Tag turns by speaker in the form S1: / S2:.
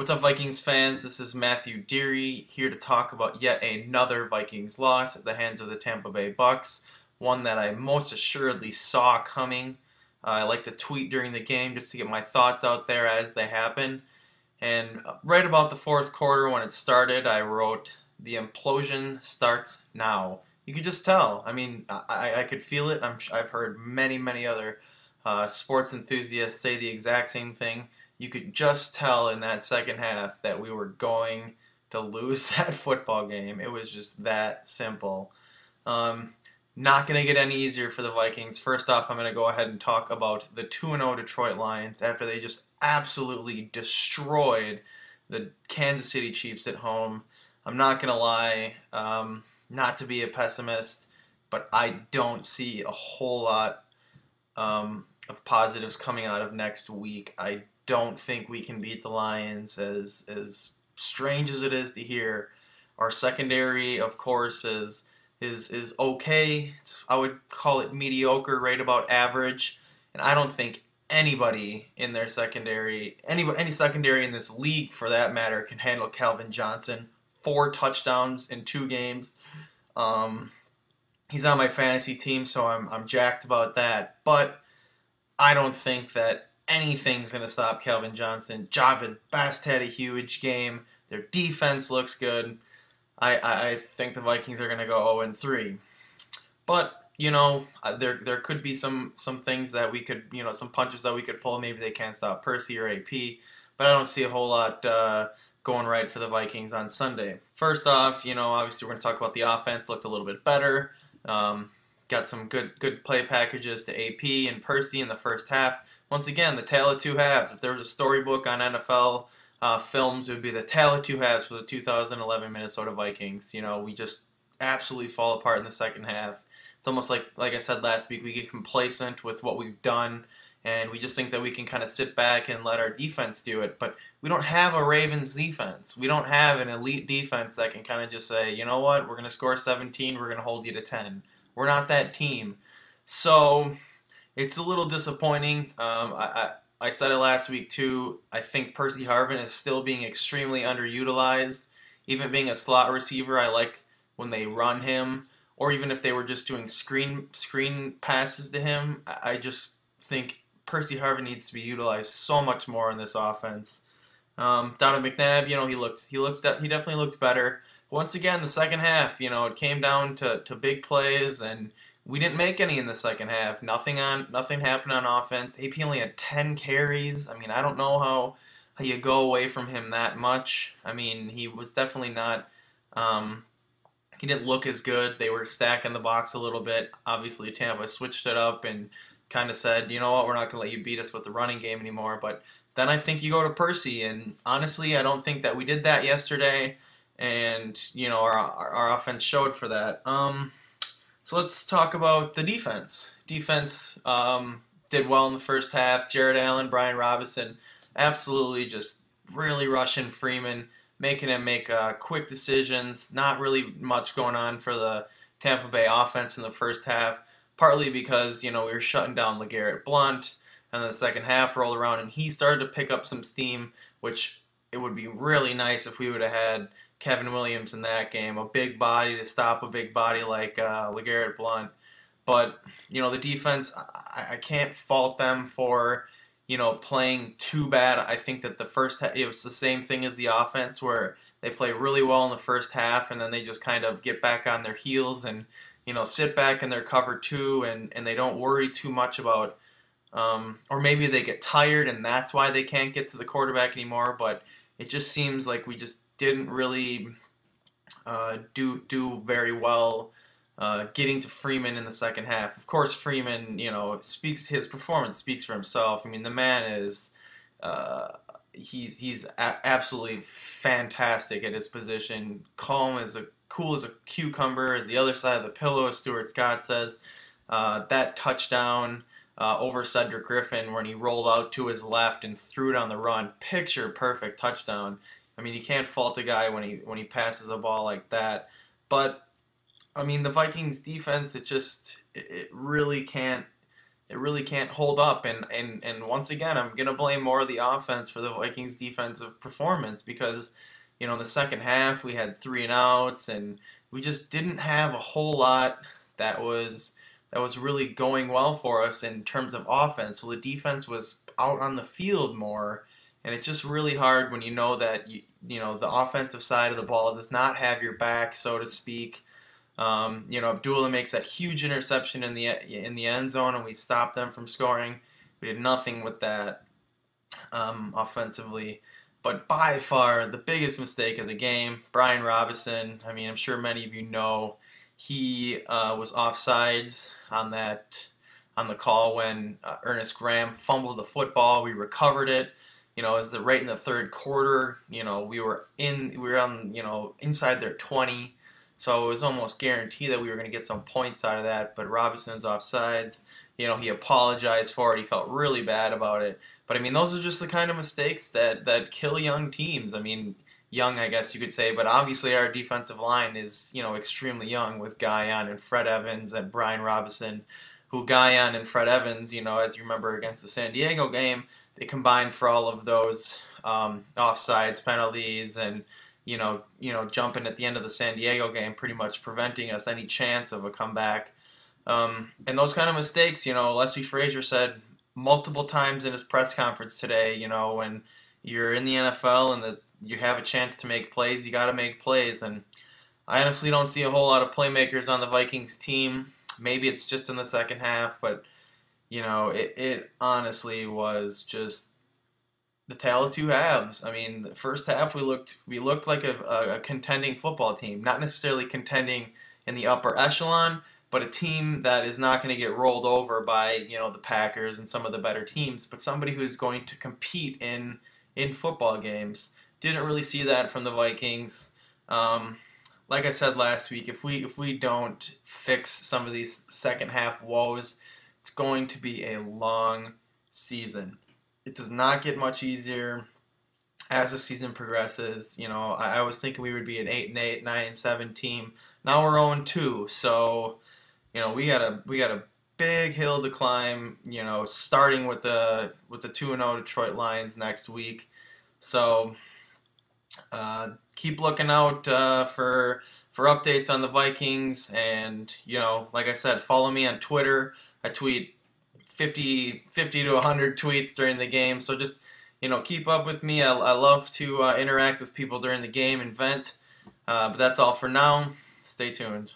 S1: What's up, Vikings fans? This is Matthew Deary here to talk about yet another Vikings loss at the hands of the Tampa Bay Bucks, one that I most assuredly saw coming. I like to tweet during the game just to get my thoughts out there as they happen. And right about the fourth quarter when it started, I wrote, "The implosion starts now." You could just tell. I mean, I could feel it. I've heard many other sports enthusiasts say the exact same thing. You could just tell in that second half that we were going to lose that football game. It was just that simple. Um, Not going to get any easier for the Vikings. First off, I'm going to go ahead and talk about the 2-0 Detroit Lions after they just absolutely destroyed the Kansas City Chiefs at home. I'm not going to lie, not to be a pessimist, but I don't see a whole lot of positives coming out of next week. I don't think we can beat the Lions, as strange as it is to hear. Our secondary, of course, is okay. I would call it mediocre, right about average. And I don't think anybody in their secondary, any secondary in this league for that matter, can handle Calvin Johnson. 4 touchdowns in 2 games. He's on my fantasy team, so I'm jacked about that. But I don't think that anything's going to stop Calvin Johnson. Javid Best had a huge game. Their defense looks good. I think the Vikings are going to go 0-3. But, there could be some things that we could, some punches that we could pull. Maybe they can't stop Percy or AP. But I don't see a whole lot going right for the Vikings on Sunday. First off, obviously we're going to talk about the offense. Looked a little bit better. Got some good play packages to AP and Percy in the first half. Once again, the tale of two halves. If there was a storybook on NFL films, it would be the tale of two halves for the 2011 Minnesota Vikings. We just absolutely fall apart in the second half. It's almost like I said last week, we get complacent with what we've done, and we just think that we can kind of sit back and let our defense do it. But we don't have a Ravens defense. We don't have an elite defense that can kind of just say, you know what, we're going to score 17, we're going to hold you to 10. We're not that team. So it's a little disappointing. I said it last week too. I think Percy Harvin is still being extremely underutilized. Even being a slot receiver, I like when they run him, or even if they were just doing screen passes to him. I just think Percy Harvin needs to be utilized so much more in this offense. Donovan McNabb, he definitely looked better. Once again, the second half, it came down to big plays, and we didn't make any in the second half. Nothing happened on offense. AP only had 10 carries. I mean, I don't know how you go away from him that much. I mean, he was definitely not. He didn't look as good. They were stacking the box a little bit. Obviously, Tampa switched it up and kind of said, you know what, we're not going to let you beat us with the running game anymore. But then I think you go to Percy, and honestly, I don't think that we did that yesterday. And, our offense showed for that. So let's talk about the defense. Defense did well in the first half. Jared Allen, Brian Robinson, absolutely just really rushing Freeman, making him make quick decisions. Not really much going on for the Tampa Bay offense in the first half, partly because, we were shutting down LeGarrette Blount, and then the second half rolled around, and he started to pick up some steam, which it would be really nice if we would have had Kevin Williams in that game, a big body to stop a big body like LeGarrette Blount. But, the defense, I can't fault them for, playing too bad. I think that the first half, it was the same thing as the offense, where they play really well in the first half, and then they just kind of get back on their heels and, sit back in their cover two, and they don't worry too much about, or maybe they get tired, and that's why they can't get to the quarterback anymore. But it just seems like we just didn't really do very well getting to Freeman in the second half. Of course, Freeman, his performance speaks for himself. I mean, the man is he's absolutely fantastic at his position. Cool as a cucumber, as the other side of the pillow, as Stuart Scott says. That touchdown over Cedric Griffin when he rolled out to his left and threw it on the run, picture perfect touchdown. I mean, you can't fault a guy when he passes a ball like that. But I mean, the Vikings defense, it really can't it really can't hold up. And once again, I'm gonna blame more of the offense for the Vikings' defensive performance because, in the second half we had three and outs, and we just didn't have a whole lot that was that was really going well for us in terms of offense. So the defense was out on the field more, and it's just really hard when you know that the offensive side of the ball does not have your back, so to speak. Abdullah makes that huge interception in the end zone, and we stopped them from scoring. We did nothing with that offensively. But by far the biggest mistake of the game, Brian Robinson. I mean, I'm sure many of you know he was offsides on the call when Ernest Graham fumbled the football. We recovered it. As right in the third quarter. We were on inside their 20. So it was almost guaranteed that we were going to get some points out of that. But Robinson's offsides. He apologized for it. He felt really bad about it. But I mean, those are just the kind of mistakes that kill young teams. I mean, young, I guess you could say, but obviously our defensive line is, extremely young with Guyon and Fred Evans and Brian Robinson, who Guyon and Fred Evans, as you remember against the San Diego game, they combined for all of those offsides penalties and jumping at the end of the San Diego game, pretty much preventing us any chance of a comeback. And those kind of mistakes, Leslie Frazier said multiple times in his press conference today, when you're in the NFL and you have a chance to make plays, you got to make plays. And I honestly don't see a whole lot of playmakers on the Vikings team. Maybe it's just in the second half, but it honestly was just the tale of two halves. I mean, the first half we looked like a contending football team, not necessarily contending in the upper echelon, but a team that is not going to get rolled over by the Packers and some of the better teams, but somebody who's going to compete in football games. Didn't really see that from the Vikings. Like I said last week, if we don't fix some of these second half woes, it's going to be a long season. It does not get much easier as the season progresses. I was thinking we would be an 8-8, 9-7 team. Now we're 0-2, so we got a big hill to climb. Starting with the 2-0 Detroit Lions next week. So keep looking out for updates on the Vikings, and like I said, follow me on Twitter. I tweet 50 to 100 tweets during the game, so just keep up with me. I love to interact with people during the game and vent. But that's all for now. Stay tuned.